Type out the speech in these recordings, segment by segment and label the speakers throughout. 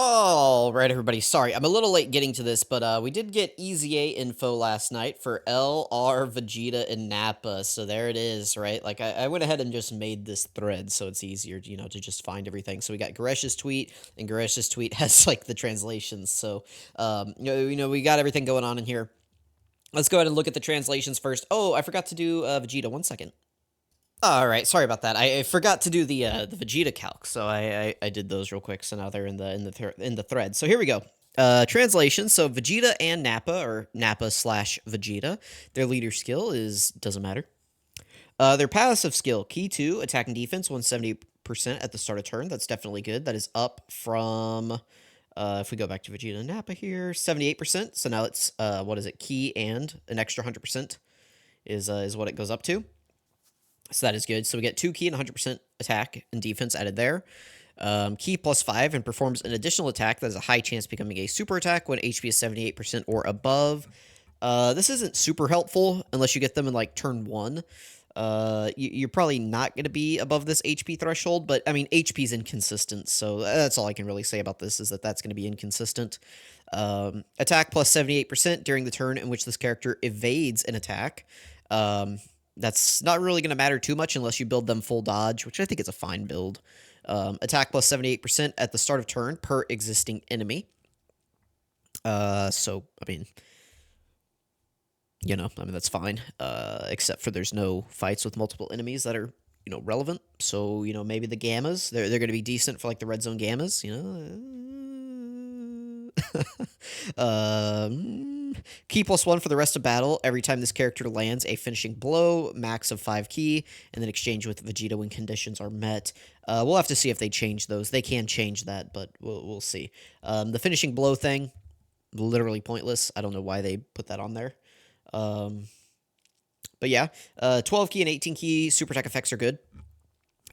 Speaker 1: All right, everybody. Sorry, I'm a little late getting to this, but we did get EZA info last night for LR, Vegeta, and Nappa. So there it is, right? Like I went ahead and just made this thread so it's easier, to just find everything. So we got Garesh's tweet, and Garesh's tweet has like the translations. So we got everything going on in here. Let's go ahead and look at the translations first. Oh, I forgot to do Vegeta. 1 second. All right, sorry about that. I forgot to do the Vegeta calc, so I did those real quick. So now they're in the thread. So here we go. Translation. So Vegeta and Nappa, or Nappa slash Vegeta, their leader skill is doesn't matter. Their passive skill, key 2, attack and defense, 170% at the start of turn. That's definitely good. That is up from if we go back to Vegeta and Nappa here, 78%. So now it's what is it? Key and an extra 100% is what it goes up to. So that is good. So we get 2 key and 100% attack and defense added there. Key +5 and performs an additional attack that has a high chance of becoming a super attack when HP is 78% or above. This isn't super helpful unless you get them in like turn 1. You're probably not going to be above this HP threshold, but I mean, HP is inconsistent, so that's all I can really say about this, is that that's going to be inconsistent. Attack +78% during the turn in which this character evades an attack. That's not really going to matter too much unless you build them full dodge, which I think is a fine build. Attack +78% at the start of turn per existing enemy. So, I mean, that's fine. Except for there's no fights with multiple enemies that are, relevant. So, maybe the Gammas, they're going to be decent for like the Red Zone Gammas, Key +1 for the rest of battle. Every time this character lands a finishing blow, max of 5 key, and then exchange with Vegeta when conditions are met. We'll have to see if they change those. They can change that, but we'll see. The finishing blow thing, literally pointless. I don't know why they put that on there. But yeah, 12 key and 18 key super attack effects are good.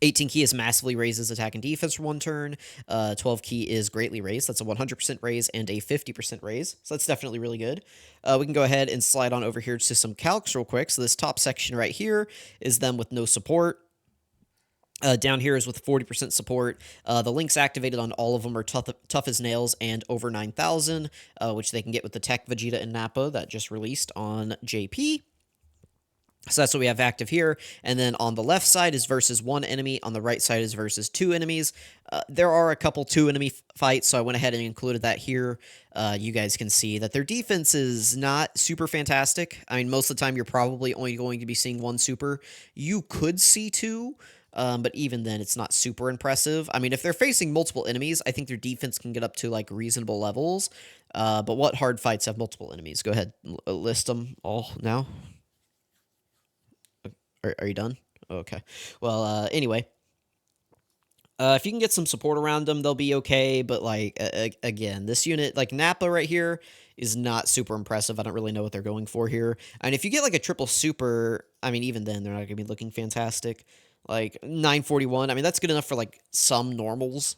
Speaker 1: 18 key is massively raises attack and defense for 1 turn. 12 key is greatly raised. That's a 100% raise and a 50% raise. So that's definitely really good. We can go ahead and slide on over here to some calcs real quick. So this top section right here is them with no support. Down here is with 40% support. The links activated on all of them are tough as nails and over 9,000, which they can get with the Tech Vegeta and Nappa that just released on JP. So that's what we have active here. And then on the left side is versus 1 enemy. On the right side is versus 2 enemies. There are a couple 2 enemy fights, so I went ahead and included that here. You guys can see that their defense is not super fantastic. I mean, most of the time you're probably only going to be seeing 1 super. You could see 2, but even then it's not super impressive. I mean, if they're facing multiple enemies, I think their defense can get up to like reasonable levels. But what hard fights have multiple enemies? Go ahead, list them all now. Are you done? Okay. Well, anyway. If you can get some support around them, they'll be okay. But, like, again, this unit, like, Nappa right here is not super impressive. I don't really know what they're going for here. And if you get, like, a triple super, I mean, even then, they're not going to be looking fantastic. Like, 941, I mean, that's good enough for, like, some normals.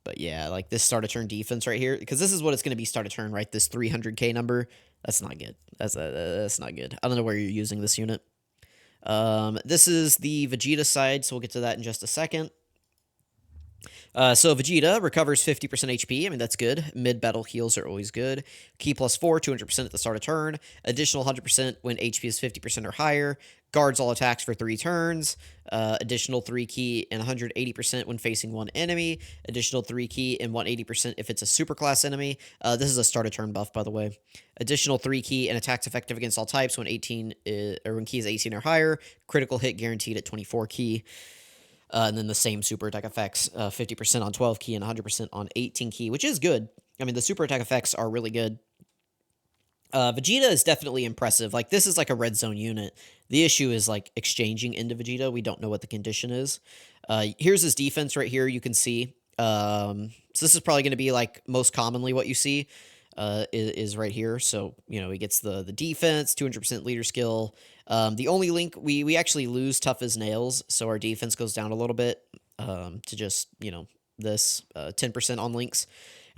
Speaker 1: But yeah, like this start of turn defense right here, because this is what it's going to be start of turn, right? This 300k number, that's not good. That's not good. I don't know where you're using this unit. This is the Vegeta side, so we'll get to that in just a second. So Vegeta recovers 50% HP. I mean, that's good. Mid-battle heals are always good. Key +4, 200% at the start of turn. Additional 100% when HP is 50% or higher. Guards all attacks for 3 turns. Additional 3 key and 180% when facing 1 enemy. Additional 3 key and 180% if it's a superclass enemy. This is a start of turn buff, by the way. Additional 3 key and attacks effective against all types when when key is 18 or higher. Critical hit guaranteed at 24 key. And then the same super attack effects, 50% on 12 key and 100% on 18 key, which is good. I mean, the super attack effects are really good. Vegeta is definitely impressive. Like, this is like a red zone unit. The issue is, like, exchanging into Vegeta. We don't know what the condition is. Here's his defense right here. You can see. So this is probably going to be, like, most commonly what you see is right here. So, he gets the defense, 200% leader skill. The only link, we actually lose tough as nails, so our defense goes down a little bit to just, this 10% on links.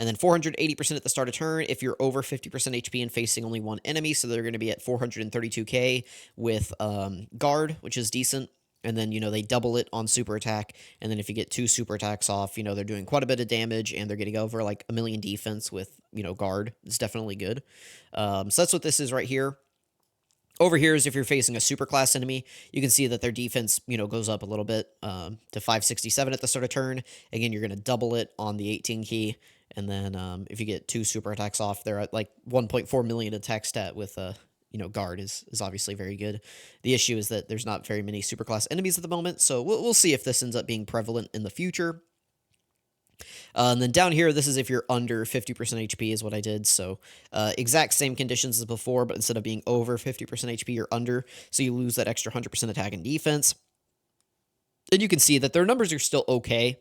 Speaker 1: And then 480% at the start of turn if you're over 50% HP and facing only 1 enemy, so they're going to be at 432k with guard, which is decent. and then, they double it on super attack, and then if you get 2 super attacks off, they're doing quite a bit of damage, and they're getting over, like, a million defense with, guard. It's definitely good. So that's what this is right here. Over here is if you're facing a super class enemy, you can see that their defense, goes up a little bit to 567 at the start of turn. Again, you're going to double it on the 18 key, and then if you get 2 super attacks off, they're at like 1.4 million attack stat with guard is obviously very good. The issue is that there's not very many super class enemies at the moment, so we'll see if this ends up being prevalent in the future. And then down here, this is if you're under 50% HP is what I did. So exact same conditions as before, but instead of being over 50% HP, you're under. So you lose that extra 100% attack and defense. And you can see that their numbers are still okay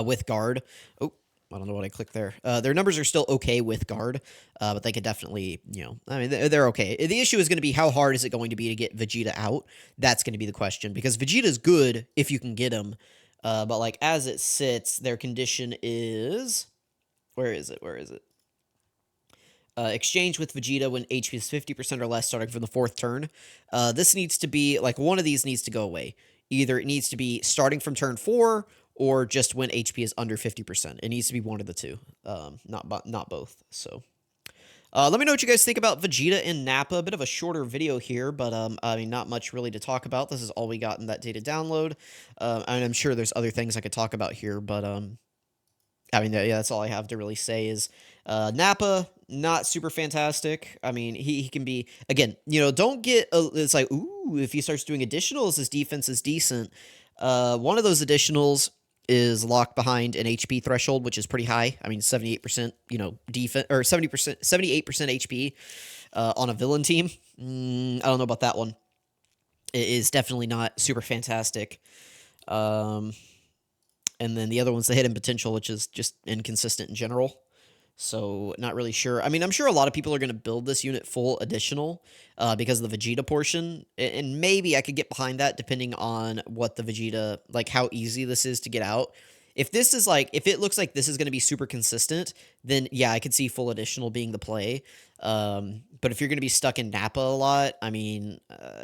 Speaker 1: with guard. Oh, I don't know what I clicked there. Their numbers are still okay with guard, but they could definitely, I mean, they're okay. The issue is going to be how hard is it going to be to get Vegeta out? That's going to be the question, because Vegeta's good if you can get him. But, like, as it sits, their condition is... Where is it? Exchange with Vegeta when HP is 50% or less starting from the 4th turn. This needs to be... Like, one of these needs to go away. Either it needs to be starting from turn 4, or just when HP is under 50%. It needs to be one of the two. Not both, so... let me know what you guys think about Vegeta and Nappa. A bit of a shorter video here, but I mean, not much really to talk about. This is all we got in that data download. And I'm sure there's other things I could talk about here, but I mean, yeah, that's all I have to really say is Nappa, not super fantastic. I mean, he can be, again, don't get, it's like, ooh, if he starts doing additionals, his defense is decent. One of those additionals is locked behind an HP threshold, which is pretty high. I mean, 78%, defense, or 78% HP on a villain team. I don't know about that one. It is definitely not super fantastic. And then the other one's the hidden potential, which is just inconsistent in general. So, not really sure. I mean, I'm sure a lot of people are going to build this unit full additional because of the Vegeta portion. And maybe I could get behind that depending on what the Vegeta, like how easy this is to get out. If this is like, if it looks like this is going to be super consistent, then yeah, I could see full additional being the play. But if you're going to be stuck in Nappa a lot, I mean,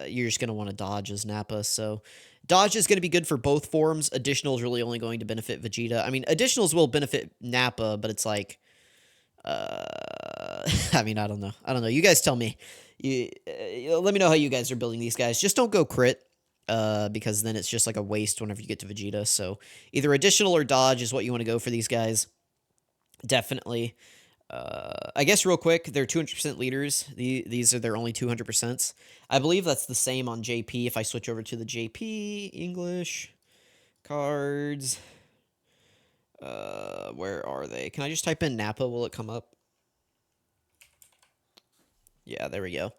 Speaker 1: you're just going to want to dodge as Nappa. So dodge is going to be good for both forms. Additional is really only going to benefit Vegeta. I mean, additionals will benefit Nappa, but it's like, I mean, I don't know. You guys tell me. Let me know how you guys are building these guys. Just don't go crit, because then it's just like a waste whenever you get to Vegeta. So either additional or dodge is what you want to go for these guys. Definitely. I guess real quick, they're 200% leaders. These are their only 200%. I believe that's the same on JP. If I switch over to the JP English cards. Where are they? Can I just type in Nappa? Will it come up? Yeah, there we go.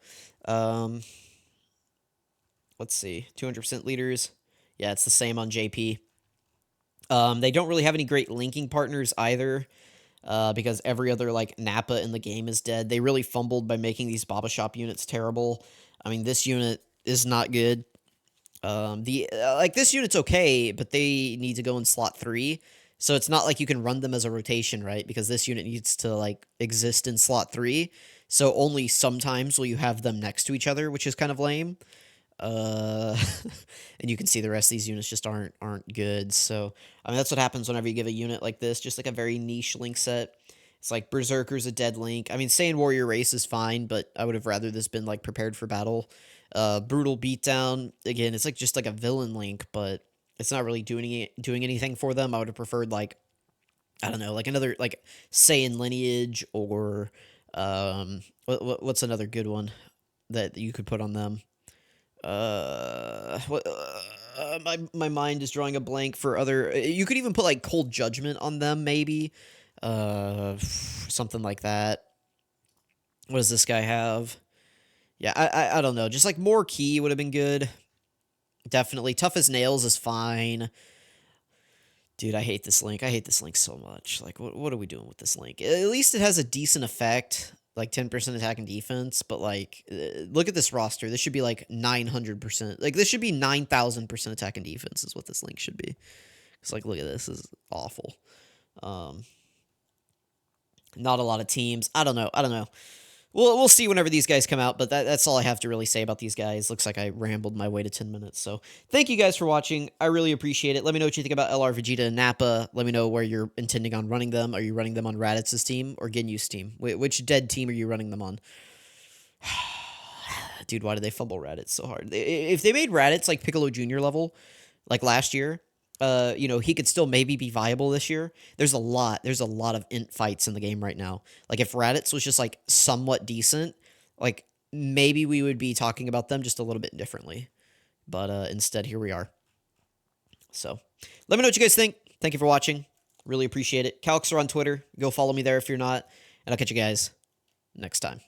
Speaker 1: Let's see. 200% leaders. Yeah, it's the same on JP. They don't really have any great linking partners either, because every other, like, Nappa in the game is dead. They really fumbled by making these Baba Shop units terrible. I mean, this unit is not good. This unit's okay, but they need to go in slot 3. So it's not like you can run them as a rotation, right? Because this unit needs to, like, exist in slot 3. So only sometimes will you have them next to each other, which is kind of lame. And you can see the rest of these units just aren't good. So, I mean, that's what happens whenever you give a unit like this, just like a very niche link set. It's like Berserker's a dead link. I mean, Saiyan Warrior Race is fine, but I would have rather this been, like, prepared for battle. Brutal Beatdown, again, it's like just like a villain link, but it's not really doing anything for them. I would have preferred, like, I don't know, like another, like, Saiyan Lineage, or what's another good one that you could put on them? My mind is drawing a blank for other. You could even put, like, Cold Judgment on them, maybe. Something like that. What does this guy have? Yeah, I don't know. Just, like, more key would have been good. Definitely. Tough as Nails is fine. Dude, I hate this link. I hate this link so much. Like, what are we doing with this link? At least it has a decent effect, like 10% attack and defense, but, like, look at this roster. This should be, like, 900%. Like, this should be 9,000% attack and defense is what this link should be. It's like, look at this. This is awful. Not a lot of teams. I don't know. we'll see whenever these guys come out, but that's all I have to really say about these guys. Looks like I rambled my way to 10 minutes. So thank you guys for watching. I really appreciate it. Let me know what you think about LR Vegeta and Nappa. Let me know where you're intending on running them. Are you running them on Raditz's team or Ginyu's team? Which dead team are you running them on? Dude, why did they fumble Raditz so hard? If they made Raditz like Piccolo Jr. level, like last year, he could still maybe be viable this year. There's a lot of int fights in the game right now. Like if Raditz was just like somewhat decent, like maybe we would be talking about them just a little bit differently. But instead, here we are. So let me know what you guys think. Thank you for watching. Really appreciate it. Calcs are on Twitter. Go follow me there if you're not. And I'll catch you guys next time.